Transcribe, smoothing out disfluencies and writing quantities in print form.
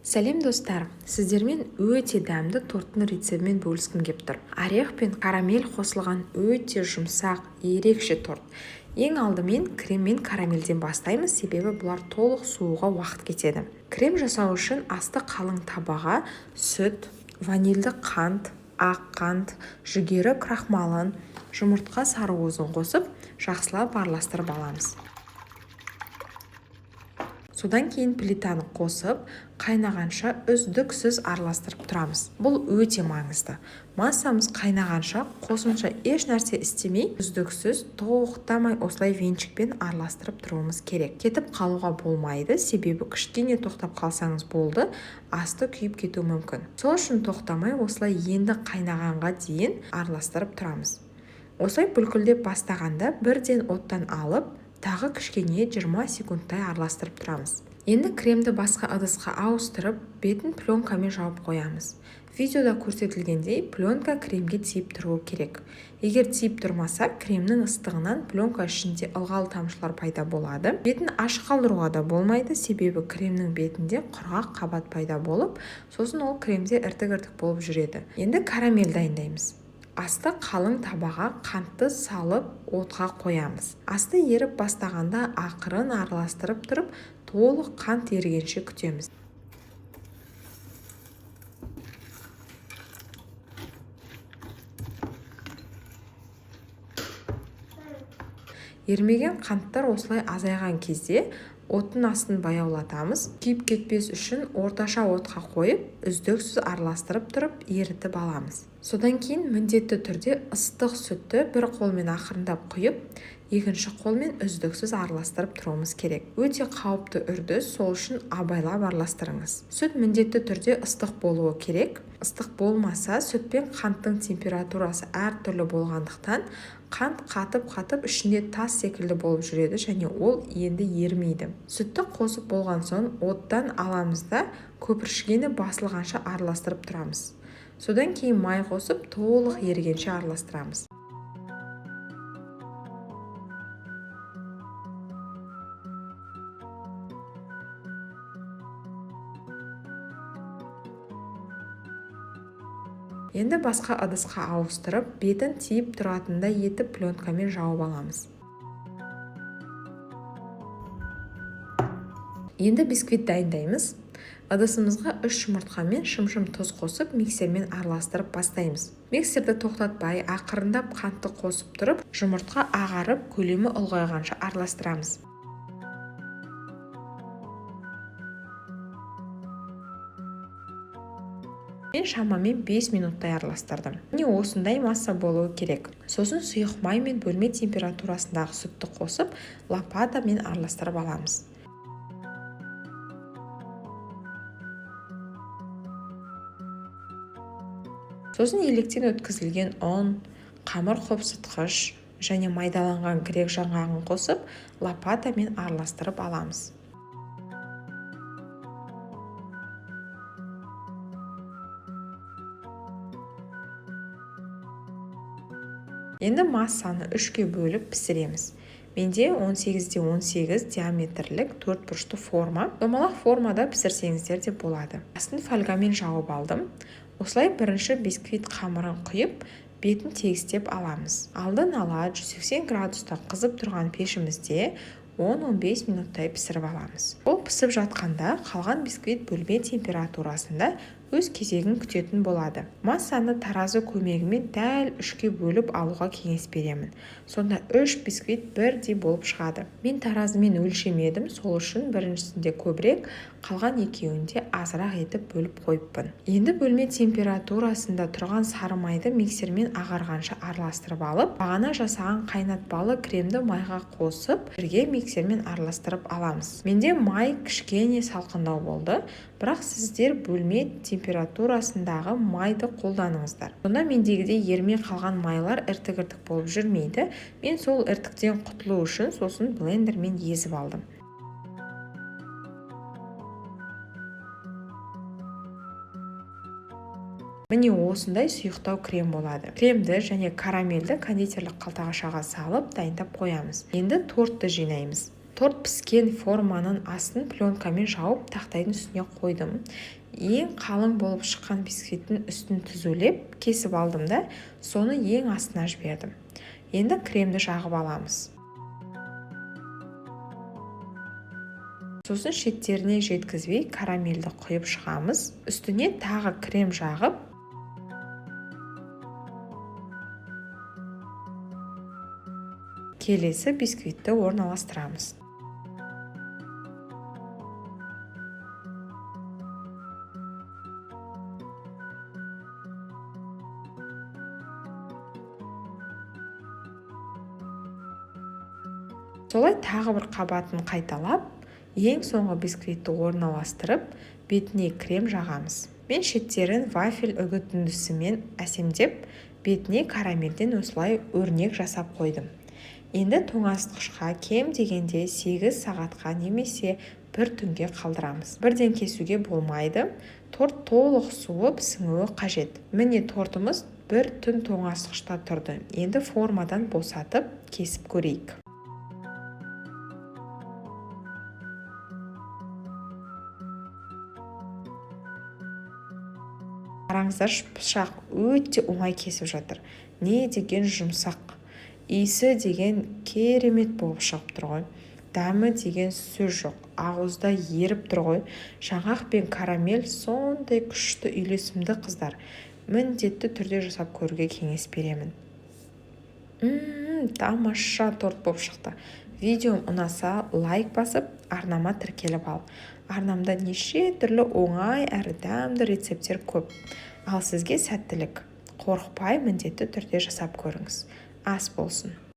Сәлем достар, сіздермен өте дәмді торттың рецептімен бөліскім келіп тұр. Орех пен карамель қосылған өте жұмсақ, ерекше торт. Ең алдымен крем мен карамельден бастаймыз, себебі бұлар толық суыға уақыт кетеді. Крем жасау үшін асты қалың табаға сүт, ванильді қант, ақ қант, жүгері крахмалын, жұмыртқа сарыуызын қосып, жақсылап араластырып аламыз. Содан кейін плитаны қосып, қайнағанша үздіксіз араластырып тұрамыз. Бұл өте маңызды. Массамыз қайнағанша қосымша еш нәрсе істемей, үздіксіз тоқтамай осылай венчикпен араластырып тұруымыз керек. Кетіп қалуға болмайды, себебі кішкене тоқтап қалсаңыз болды, асты күйіп кетуі мүмкін. Сол үшін тоқтамай осылай енді қайнағанға дейін араластырып тұрамыз. Осылай бүлкілдеп бастағанда бірден оттан алып, тағы кішкене 20 секундтай араластырып тұрамыз. Енді кремді басқа ыдысқа ауыстырып, бетін пленкамен жауып қоямыз. Видеода көрсетілгендей, пленка кремге тиіп тұруы керек. Егер тиіп тұрмаса, кремнің ыстығынан пленка ішінде ылғал тамшылар пайда болады. Бетін ашық қалдыруға да болмайды, себебі кремнің бетінде құрғақ қабат пайда болып, сосын ол кремде іртік-іртік болып жүреді. Енді карамель дайындаймыз. Асты қалың табаға қантты салып отқа қоямыз. Асты еріп бастағанда ақырын араластырып тұрып, толық қант ерігенше күтеміз. Ермеген қанттар осылай азайған кезде оттың астын баяулатамыз. Күйіп кетпес үшін орташа отқа қойып, үздіксіз араластырып тұрып, ерітіп аламыз. Содан кейін міндетті түрде ыстық сүтті бір қолмен ақырындап құйып, екінші қолмен үздіксіз араластырып тұруымыз керек. Өте қауіпті үрдіс, сол үшін абайлап араластырыңыз. Сүт міндетті түрде ыстық болуы керек. Ыстық болмаса, сүт пен қанттың температурасы әртүрлі болғандықтан, қант қатып ішінде тас секілді болып жүреді және ол енді ермейді. Сүтті қосып болған соң оттан аламыз да көпіршігені басылғанша араластырып тұрамыз. Содан кейін май қосып толық ерігенше араластырамыз. Енді басқа ыдысқа ауыстырып, бетін тиіп тұратындай етіп пленкамен жауып аламыз. Енді бисквит дайындаймыз. Ыдысымызға 3 жұмыртқа мен шым-шым тұз қосып, миксермен араластырып бастаймыз. Миксерді тоқтатпай, ақырындап қантты қосып тұрып, жұмыртқа ағарып, көлемі ұлғайғанша араластырамыз. Мен шамамен 5 минуттай араластырдым. Міне осындай масса болуы керек. Сосын сұйық май мен бөлме температурасындағы сүтті қосып, лопатамен араластырып аламыз. Сосын електен өткізілген ұн, қамыр қопсытқыш және майдаланған грек жаңғағын қосып, лопатамен араластырып аламыз. Енді массаны 3-ке бөліп пісіреміз. Менде 18-18 диаметрлік 4 бұрышты форма. Домалақ формада пісірсеңіздер де болады. Астын фольгамен жауып алдым. Осылай бірінші бисквит қамырын құйып, бетін тегістеп аламыз. Алдын ала 180 градуста қызып тұрған пешімізде 10-15 минуттай пісіріп аламыз. Ол пісіп жатқанда қалған бисквит бөлме температурасында өз кезегін күтетін болады. Массаны таразы көмегімен дәл 3-ке бөліп алуға кеңес беремін. Сонда 3 бисквит бірдей болып шығады. Мен таразымен өлшемедім, сол үшін біріншісінде көбірек, қалған екеуінде азырақ етіп бөліп қойыппын. Енді бөлме температурасында тұрған сары майды миксермен ағарғанша араластырып алып, бағана жасаған қайнатпалы кремді майға қосып, бірге миксермен араластырып аламыз. Менде май кішкене салқындау болды, бірақ сіздер бөлме температурасындағы майды қолданыңыздар. Сонда мендегідей ермей қалған майлар іртік-іртік болып жүрмейді. Мен сол іртіктен құтылу үшін сосын блендермен езіп алдым. Міне осындай сұйықтау крем болады. Кремді және карамельді кондитерлік қалтағашаға салып дайындап қоямыз. Енді тортты жинаймыз. торт піскен форманың астын пленкамен жауып тақтайдың үстіне қойдым. Ең қалың болып шыққан бисквиттің үстін түзулеп кесіп алдым да, соны ең астына жібердім. Енді кремді жағып аламыз. Сосын шеттеріне жеткізбей карамельді құйып шығамыз. Үстіне тағы крем жағып, келесі бисквитті орналастырамыз. Солай тағы бір қабатын қайталап, ең соңғы бисквитті орналастырып, бетіне крем жағамыз. Мен шеттерін вафель үгітіндісімен әсемдеп, бетіне карамельден осылай өрнек жасап қойдым. Енді тоңазытқышқа кем дегенде 8 сағатқа немесе 1 түнге қалдырамыз. Бірден кесуге болмайды, торт толық суып сіңуі қажет. Міне тортымыз 1 түн тоңазытқышта тұрды. Енді формадан босатып кесіп көрейік. Қараңыздар, пышақ өте оңай кесіп жатыр. Не деген жұмсақ, иісі деген керемет болып шығып тұр ғой. Дәмі деген сөз жоқ, ауызда еріп тұр ғой. Жаңғақ пен карамель сондай күшті үйлесімді қыздар. Міндетті түрде жасап көруге кеңес беремін. Тамаша торт болып шықты. Видеом ұнаса лайк басып, арнама тіркеліп ал. Арнамда неше түрлі оңай әрі дәмді рецептер көп. Ал сізге сәттілік. Қорықпай міндетті түрде жасап көріңіз. Ас болсын.